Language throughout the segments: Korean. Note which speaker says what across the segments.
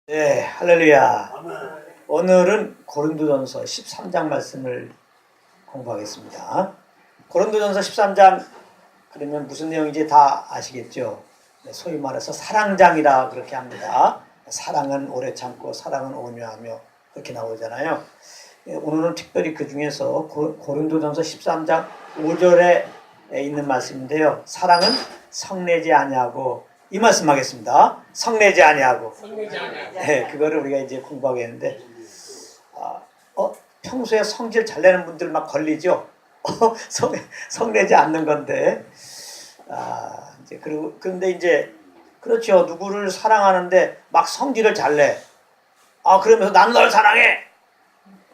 Speaker 1: 네, 할렐루야. 오늘은 고린도전서 13장 말씀을 공부하겠습니다. 고린도전서 13장 그러면 무슨 내용인지 다 아시겠죠? 소위 말해서 사랑장이라 그렇게 합니다. 사랑은 오래 참고 사랑은 온유하며 그렇게 나오잖아요. 오늘은 특별히 그 중에서 고린도전서 13장 5절에 있는 말씀인데요. 사랑은 성내지 아니하고 이 말씀하겠습니다. 성내지 아니하고. 네, 그거를 우리가 이제 공부하겠는데, 평소에 성질 잘 내는 분들 막 걸리죠. 성내지 않는 건데, 이제 그런데 이제 그렇죠. 누구를 사랑하는데 막 성질을 잘 내. 그러면서 난 널 사랑해.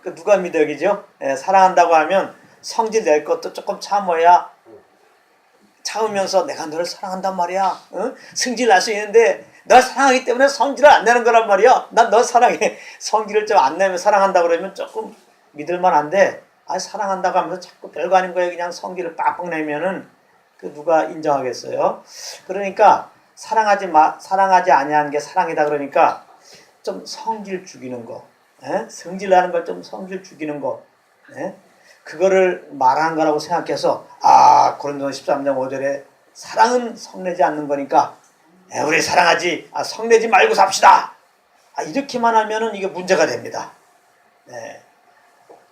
Speaker 1: 그 누가 믿어기죠? 사랑한다고 하면 성질 낼 것도 조금 참으면서 내가 너를 사랑한단 말이야. 성질 날 수 있는데 널 사랑하기 때문에 성질을 안 내는 거란 말이야. 난 너 사랑해. 성질을 좀 안 내면 사랑한다 그러면 조금 믿을만한데, 사랑한다고 하면서 자꾸 별거 아닌 거에 그냥 성질을 빡빡 내면은 그 누가 인정하겠어요? 그러니까 사랑하지 아니하는 게 사랑이다 그러니까 좀 성질 죽이는 거, 성질 나는 걸 좀 성질 죽이는 거, 그거를 말하는 거라고 생각해서 고린도서 13장 5절에 사랑은 성내지 않는 거니까 우리 성내지 말고 삽시다. 이렇게만 하면은 이게 문제가 됩니다.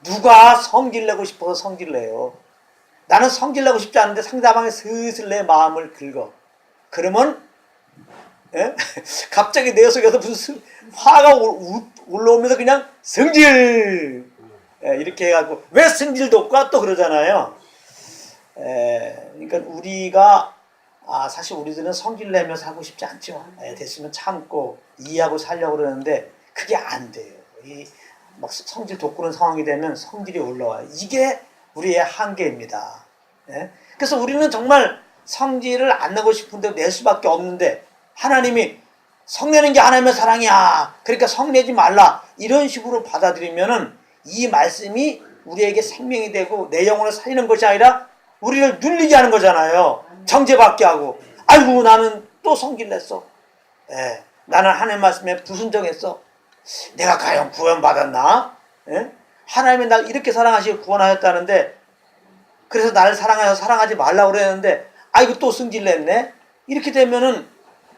Speaker 1: 누가 성질 내고 싶어서 성질 내요. 나는 성질 내고 싶지 않은데 상대방이 슬슬 내 마음을 긁어. 그러면 갑자기 내 속에서 무슨 화가 올라오면서 그냥 성질 이렇게 해가지고 왜 성질도 없고 또 그러잖아요. 그러니까 우리가 사실 우리들은 성질 내며 살고 싶지 않죠. 됐으면 참고 이해하고 살려고 그러는데 그게 안 돼요. 막 성질 돋구는 상황이 되면 성질이 올라와요. 이게 우리의 한계입니다. 그래서 우리는 정말 성질을 안 내고 싶은데 낼 수밖에 없는데 하나님이 성내는 게 하나님의 사랑이야. 그러니까 성내지 말라. 이런 식으로 받아들이면은 이 말씀이 우리에게 생명이 되고 내 영혼을 살리는 것이 아니라 우리를 눌리게 하는 거잖아요. 정죄받게 하고. 아이고 나는 또 성질 냈어. 나는 하나님 말씀에 불순종했어. 내가 과연 구원받았나? 하나님이 날 이렇게 사랑하시고 구원하셨다는데 그래서 나를 사랑해서 사랑하지 말라고 그랬는데 아이고 또 성질 냈네? 이렇게 되면은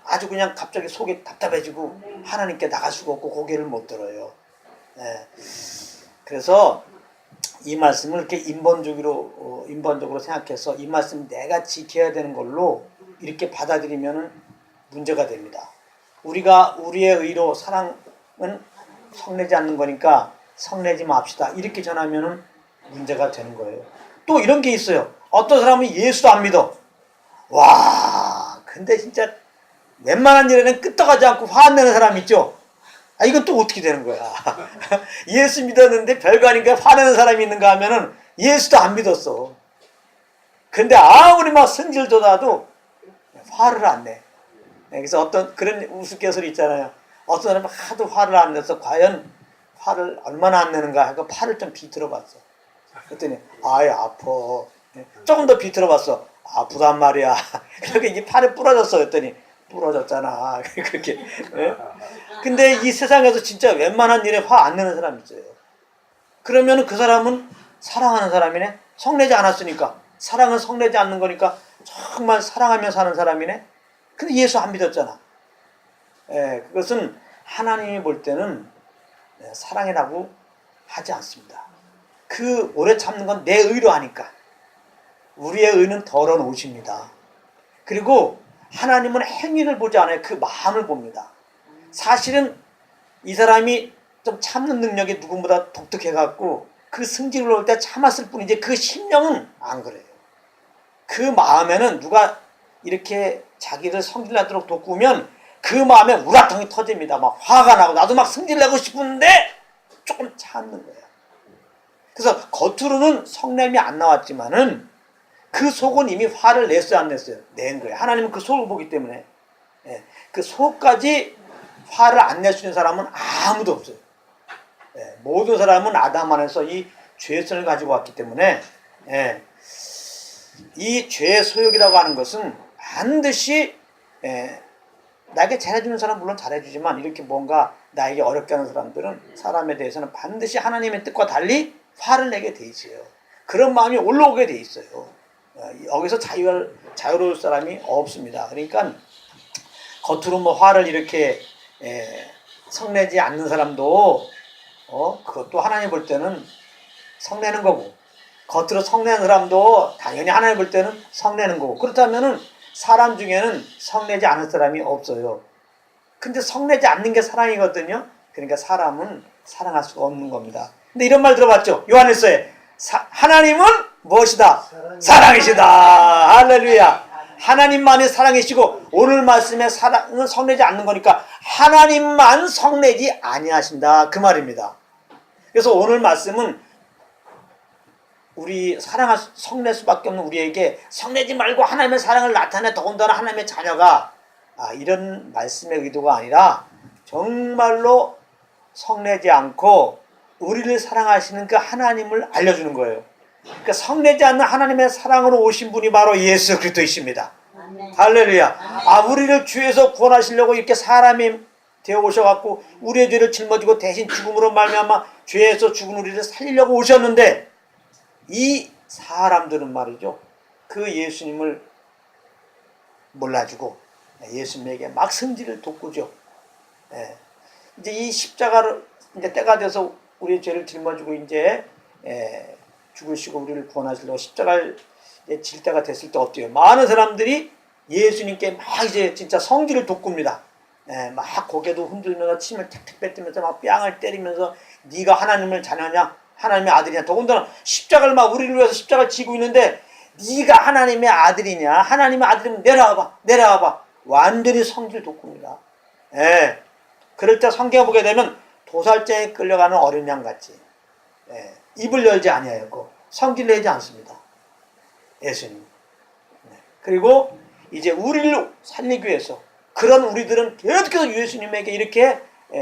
Speaker 1: 아주 그냥 갑자기 속이 답답해지고 하나님께 나갈 수가 없고 고개를 못 들어요. 그래서 이 말씀을 이렇게 인본적으로 생각해서 이 말씀 내가 지켜야 되는 걸로 이렇게 받아들이면은 문제가 됩니다. 우리가 우리의 의로 사랑은 성내지 않는 거니까 성내지 맙시다. 이렇게 전하면은 문제가 되는 거예요. 또 이런 게 있어요. 어떤 사람은 예수도 안 믿어. 근데 진짜 웬만한 일에는 끄떡하지 않고 화 안 내는 사람 있죠? 이건 또 어떻게 되는 거야? 예수 믿었는데 별거 아닌가 화내는 사람이 있는가 하면은 예수도 안 믿었어. 근데 아무리 막 성질 돋아도 화를 안 내. 그래서 어떤 그런 우스갯소리 있잖아요. 어떤 사람은 하도 화를 안 내서 과연 화를 얼마나 안 내는가 하고 팔을 좀 비틀어 봤어. 그랬더니 아파. 조금 더 비틀어 봤어. 아프단 말이야. 그렇게 이게 팔이 부러졌어. 그랬더니 부러졌잖아. 그렇게. 근데 이 세상에서 진짜 웬만한 일에 화 안 내는 사람이 있어요. 그러면 그 사람은 사랑하는 사람이네. 성내지 않았으니까. 사랑은 성내지 않는 거니까 정말 사랑하며 사는 사람이네. 근데 예수 안 믿었잖아. 그것은 하나님이 볼 때는 사랑이라고 하지 않습니다. 그 오래 참는 건 내 의로 하니까. 우리의 의는 더러운 옷입니다. 그리고 하나님은 행위를 보지 않아요. 그 마음을 봅니다. 사실은 이 사람이 좀 참는 능력이 누구보다 독특해갖고 그 승질을 올 때 참았을 뿐이지 그 심령은 안 그래요. 그 마음에는 누가 이렇게 자기를 성질나도록 돋구면 그 마음에 우라통이 터집니다. 막 화가 나고 나도 막 승질내고 싶은데 조금 참는 거예요. 그래서 겉으로는 성냄이 안 나왔지만은 그 속은 이미 화를 냈어요, 안 냈어요? 낸 거예요. 하나님은 그 속을 보기 때문에. 그 속까지 화를 안 낼 수 있는 사람은 아무도 없어요. 모든 사람은 아담 안에서 이 죄성을 가지고 왔기 때문에 이 죄의 소욕이라고 하는 것은 반드시 나에게 잘해주는 사람 물론 잘해주지만 이렇게 뭔가 나에게 어렵게 하는 사람들은 사람에 대해서는 반드시 하나님의 뜻과 달리 화를 내게 돼 있어요. 그런 마음이 올라오게 돼 있어요. 여기서 자유로울 사람이 없습니다. 그러니까 겉으로 뭐 화를 이렇게 성내지 않는 사람도 그것도 하나님 볼 때는 성내는 거고, 겉으로 성내는 사람도 당연히 하나님 볼 때는 성내는 거고, 그렇다면은 사람 중에는 성내지 않을 사람이 없어요. 근데 성내지 않는 게 사랑이거든요. 그러니까 사람은 사랑할 수가 없는 겁니다. 근데 이런 말 들어봤죠? 요한일서에 하나님은 무엇이다? 사랑이시다. 할렐루야. 하나님만이 사랑이시고 오늘 말씀에 사랑은 성내지 않는 거니까 하나님만 성내지 아니하신다, 그 말입니다. 그래서 오늘 말씀은 우리 성낼 수밖에 없는 우리에게 성내지 말고 하나님의 사랑을 나타내 더군다나 하나님의 자녀가 이런 말씀의 의도가 아니라 정말로 성내지 않고 우리를 사랑하시는 그 하나님을 알려주는 거예요. 그러니까 성내지 않는 하나님의 사랑으로 오신 분이 바로 예수 그리스도이십니다. 할렐루야. 우리를 죄에서 구원하시려고 이렇게 사람이 되어 오셔갖고 우리의 죄를 짊어지고 대신 죽음으로 말미암아 죄에서 죽은 우리를 살리려고 오셨는데, 이 사람들은 말이죠, 그 예수님을 몰라주고 예수님에게 막 성질을 돋구죠. 이제 이 십자가를 이제 때가 돼서 우리의 죄를 짊어지고 이제 죽으시고 우리를 구원하시려고 십자가를 질 때가 됐을 때 어때요? 많은 사람들이 예수님께 막 이제 진짜 성질을 돋굽니다. 막 고개도 흔들면서 침을 택택 뱉으면서 막 뺨을 때리면서 네가 하나님을 자녀냐? 하나님의 아들이냐? 더군다나 십자가를 막 우리를 위해서 십자가를 지고 있는데 네가 하나님의 아들이냐? 하나님의 아들이면 내려와봐. 완전히 성질 돋굽니다. 그럴 때 성경을 보게 되면 도살장에 끌려가는 어린 양같이 입을 열지 아니하였고 성질 내지 않습니다. 예수님. 그리고 이제 우리를 살리기 위해서 그런 우리들은 계속해서 예수님에게 이렇게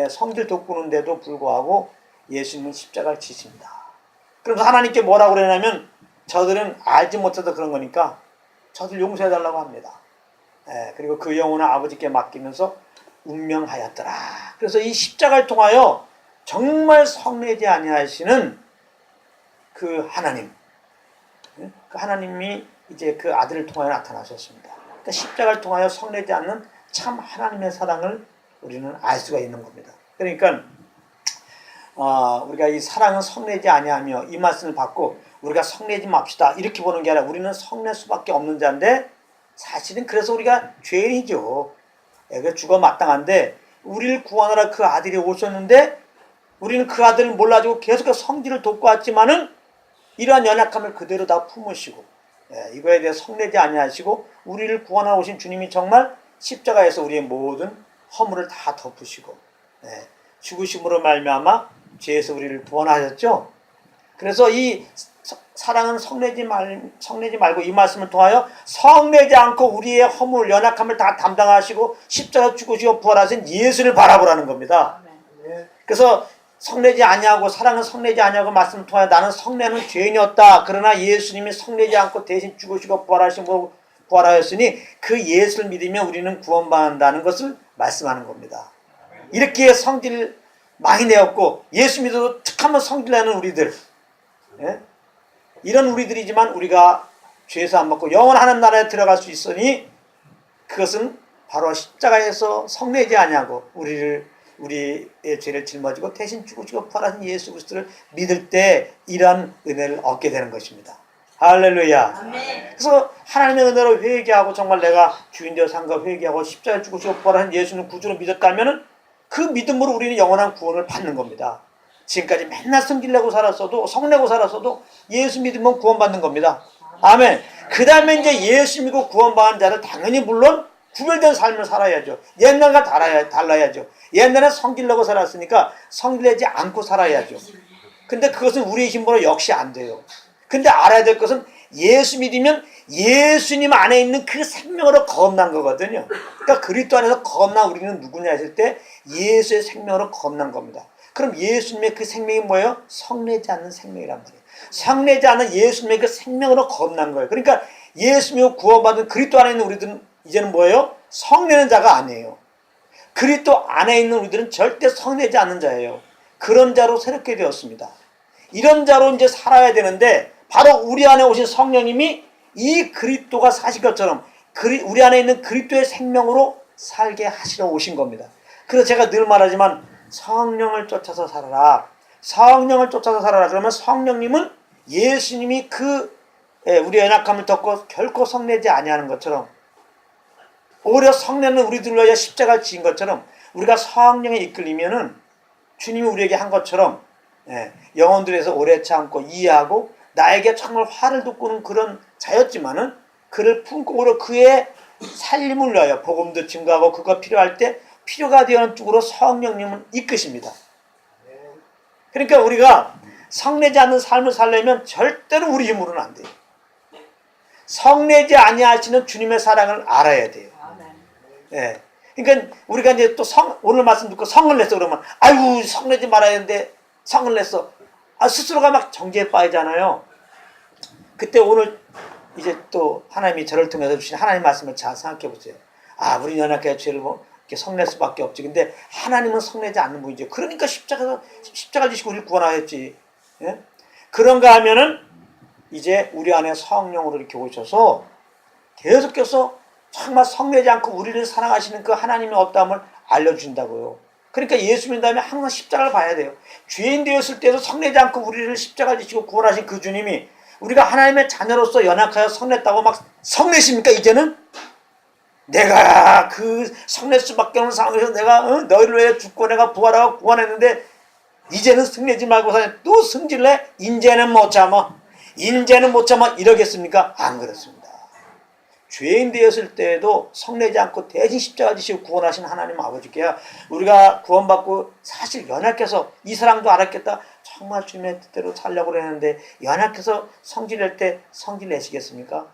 Speaker 1: 성질 돋구는데도 불구하고 예수님은 십자가를 지십니다. 그러면서 하나님께 뭐라고 그러냐면 저들은 알지 못해서 그런 거니까 저들 용서해달라고 합니다. 그리고 그 영혼을 아버지께 맡기면서 운명하였더라. 그래서 이 십자가를 통하여 정말 성내지 아니하시는 그 하나님, 그 하나님이 이제 그 아들을 통하여 나타나셨습니다. 그러니까 십자가를 통하여 성내지 않는 참 하나님의 사랑을 우리는 알 수가 있는 겁니다. 그러니까 우리가 이 사랑은 성내지 아니하며 이 말씀을 받고 우리가 성내지 맙시다 이렇게 보는 게 아니라 우리는 성낼 수밖에 없는 자인데 사실은 그래서 우리가 죄인이죠. 죽어 마땅한데 우리를 구원하라 그 아들이 오셨는데 우리는 그 아들을 몰라주고 계속해서 성질을 돋고 왔지만은 이러한 연약함을 그대로 다 품으시고 이거에 대해 성내지 아니하시고 우리를 구원하러 오신 주님이 정말 십자가에서 우리의 모든 허물을 다 덮으시고 죽으심으로 말미암아 죄에서 우리를 구원하셨죠. 그래서 이 사랑은 성내지 말고 이 말씀을 통하여 성내지 않고 우리의 허물 연약함을 다 담당하시고 십자가 죽으시고 부활하신 예수를 바라보라는 겁니다. 그래서 성내지 아니하고 사랑은 성내지 아니하고 말씀을 통하여 나는 성내는 죄인이었다. 그러나 예수님이 성내지 않고 대신 죽으시고 부활하였으니 그 예수를 믿으면 우리는 구원받는다는 것을 말씀하는 겁니다. 이렇게 성질 많이 내었고 예수 믿어도 툭하면 성질내는 우리들, 이런 우리들이지만 우리가 죄에서 안 받고 영원 하나님 나라에 들어갈 수 있으니 그것은 바로 십자가에서 성내지 아니하고 우리의 죄를 짊어지고 대신 죽으시고 부활하신 예수 그리스도를 믿을 때 이러한 은혜를 얻게 되는 것입니다. 할렐루야. 아멘. 그래서 하나님의 은혜로 회개하고 정말 내가 주인 되어 산 거 회개하고 십자가에 죽으시고 부활하신 예수는 구주로 믿었다면 그 믿음으로 우리는 영원한 구원을 받는 겁니다. 지금까지 맨날 성질내고 살았어도 성내고 살았어도 예수 믿으면 구원받는 겁니다. 아멘. 그 다음에 이제 예수 믿고 구원받은 자를 당연히 물론 구별된 삶을 살아야죠. 옛날과 달라야죠. 옛날에 성질내고 살았으니까 성질내지 않고 살아야죠. 근데 그것은 우리의 힘으로 역시 안 돼요. 근데 알아야 될 것은 예수 믿으면 예수님 안에 있는 그 생명으로 거듭난 거거든요. 그러니까 그리스도 안에서 거듭난 우리는 누구냐 했을 때 예수의 생명으로 거듭난 겁니다. 그럼 예수님의 그 생명이 뭐예요? 성내지 않는 생명이란 말이에요. 성내지 않는 예수님의 그 생명으로 거듭난 거예요. 그러니까 예수님을 구원받은 그리스도 안에 있는 우리들은 이제는 뭐예요? 성내는 자가 아니에요. 그리스도 안에 있는 우리들은 절대 성내지 않는 자예요. 그런 자로 새롭게 되었습니다. 이런 자로 이제 살아야 되는데 바로 우리 안에 오신 성령님이 이 그리스도가 사신 것처럼 우리 안에 있는 그리스도의 생명으로 살게 하시러 오신 겁니다. 그래서 제가 늘 말하지만 성령을 쫓아서 살아라. 성령을 쫓아서 살아라. 그러면 성령님은 예수님이 우리 연약함을 덮고 결코 성내지 아니하는 것처럼 오히려 성내는 우리들을 위하여 십자가를 지은 것처럼 우리가 성령에 이끌리면은 주님이 우리에게 한 것처럼 영혼들에서 오래 참고 이해하고 나에게 정말 화를 돋구는 그런 자였지만은 그를 품고 오히려 그의 살림을 위하여 복음도 증거하고 그가 필요할 때 필요가 되는 쪽으로 성령님은 이끄십니다. 그러니까 우리가 성내지 않는 삶을 살려면 절대로 우리 힘으로는 안 돼요. 성내지 아니하시는 주님의 사랑을 알아야 돼요. 예. 그러니까 우리가 이제 또 오늘 말씀 듣고 성을 냈어 그러면 아이고 성내지 말아야 되는데 성을 냈어. 스스로가 막 정죄에 빠지잖아요. 그때 오늘 이제 또 하나님이 저를 통해서 주신 하나님 말씀을 잘 생각해 보세요. 우리 연약해 죄를 이렇게 성낼 수밖에 없지. 근데 하나님은 성내지 않는 분이죠. 그러니까 십자가 지시고 우리를 구원하였지. 예? 그런가 하면은 이제 우리 안에 성령으로 이렇게 오셔서 계속해서 정말 성내지 않고 우리를 사랑하시는 그 하나님의 어떠함을 알려준다고요. 그러니까 예수 믿는 다음에 항상 십자가를 봐야 돼요. 죄인 되었을 때도 성내지 않고 우리를 십자가 지시고 구원하신 그 주님이 우리가 하나님의 자녀로서 연약하여 성냈다고 막 성내십니까? 이제는 내가 그 성낼 수밖에 없는 상황에서 내가 너희를 위해 죽고 내가 부활하고 구원했는데 이제는 성내지 말고 또 승질내? 인제는 못 참아 이러겠습니까? 안 그렇습니다. 죄인 되었을 때에도 성내지 않고 대신 십자가 지시고 구원하신 하나님 아버지께야 우리가 구원받고 사실 연약해서 이 사랑도 알았겠다. 정말 주님의 뜻대로 살려고 그랬는데 연약해서 성질낼 때 성질 내시겠습니까?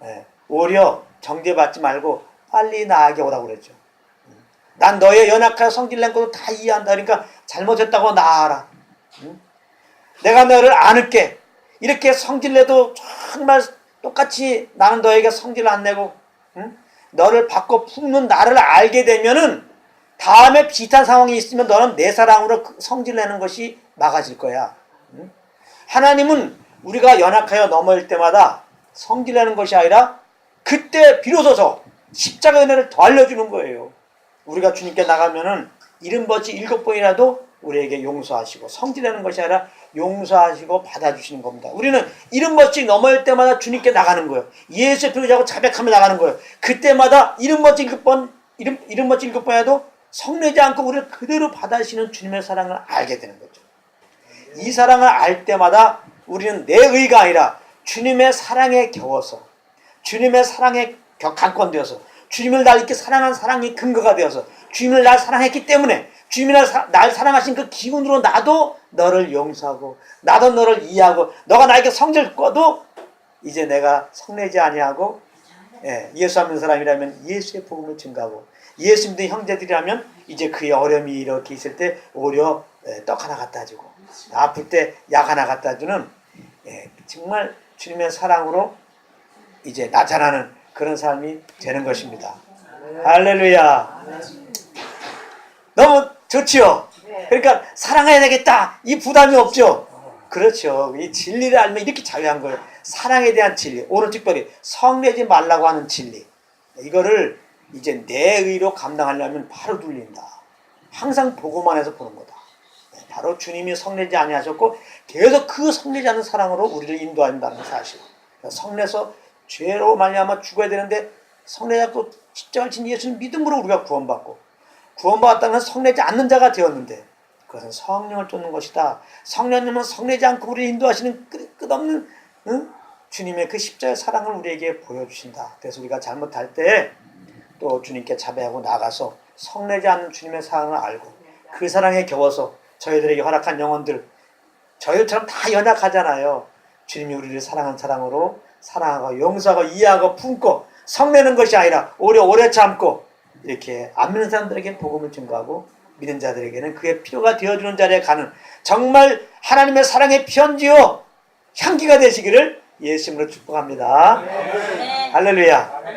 Speaker 1: 네. 오히려 정죄받지 말고 빨리 나에게 오라고 그랬죠. 난 너의 연약하여 성질낸 것도 다 이해한다. 그러니까 잘못했다고 나아라. 내가 너를 안을게. 이렇게 성질내도 정말 똑같이 나는 너에게 성질 안 내고 너를 받고 품는 나를 알게 되면은 다음에 비슷한 상황이 있으면 너는 내 사랑으로 성질내는 것이 막아질 거야. 하나님은 우리가 연약하여 넘어질 때마다 성질내는 것이 아니라 그때 비로소서 십자가 은혜를 더 알려주는 거예요. 우리가 주님께 나가면은 70번씩 7번이라도 우리에게 용서하시고 성질내는 것이 아니라 용서하시고 받아주시는 겁니다. 우리는 70번씩 넘어질 때마다 주님께 나가는 거예요. 예수의 피를 자고 자백하며 나가는 거예요. 그때마다 70번씩 7번이라도 성내지 않고 우리를 그대로 받아주시는 주님의 사랑을 알게 되는 거죠. 이 사랑을 알 때마다 우리는 내 의가 아니라 주님의 사랑에 겨워서 주님의 사랑에 강권되어서 주님을 날 이렇게 사랑한 사랑이 근거가 되어서 주님을 날 사랑했기 때문에 주님이 날 사랑하신 그 기운으로 나도 너를 용서하고 나도 너를 이해하고 너가 나에게 성질 꺼도 이제 내가 성내지 아니하고 예수 믿는 사람이라면 예수의 복음을 증가하고 예수 믿는 형제들이라면 이제 그의 어려움이 이렇게 있을 때 오히려 떡 하나 갖다 주고 아플 때 약 하나 갖다 주는 정말 주님의 사랑으로 이제 나타나는 그런 삶이 되는 것입니다. 할렐루야. 너무 좋지요. 그러니까 사랑해야 되겠다 이 부담이 없죠. 그렇죠. 이 진리를 알면 이렇게 자유한 거예요. 사랑에 대한 진리, 오늘 특별히 성내지 말라고 하는 진리, 이거를 이제 내 의로 감당하려면 바로 눌린다. 항상 보고만 해서 보는 거다. 바로 주님이 성내지 아니하셨고 계속 그 성내지 않는 사랑으로 우리를 인도한다는 사실. 성내서 죄로 말미암아 죽어야 되는데 성내지 않고 십자가를 진 예수는 믿음으로 우리가 구원받았다는 건 성내지 않는 자가 되었는데 그것은 성령을 쫓는 것이다. 성령님은 성내지 않고 우리를 인도하시는 끝없는 주님의 그 십자가의 사랑을 우리에게 보여주신다. 그래서 우리가 잘못할 때 또 주님께 자배하고 나가서 성내지 않는 주님의 사랑을 알고 그 사랑에 겨워서 저희들에게 허락한 영혼들, 저희들처럼 다 연약하잖아요. 주님이 우리를 사랑한 사랑으로 사랑하고 용서하고 이해하고 품고 성내는 것이 아니라 오래 참고 이렇게 안 믿는 사람들에게 복음을 증거하고 믿는 자들에게는 그의 필요가 되어주는 자리에 가는 정말 하나님의 사랑의 편지요 향기가 되시기를 예수님으로 축복합니다. 네. 할렐루야.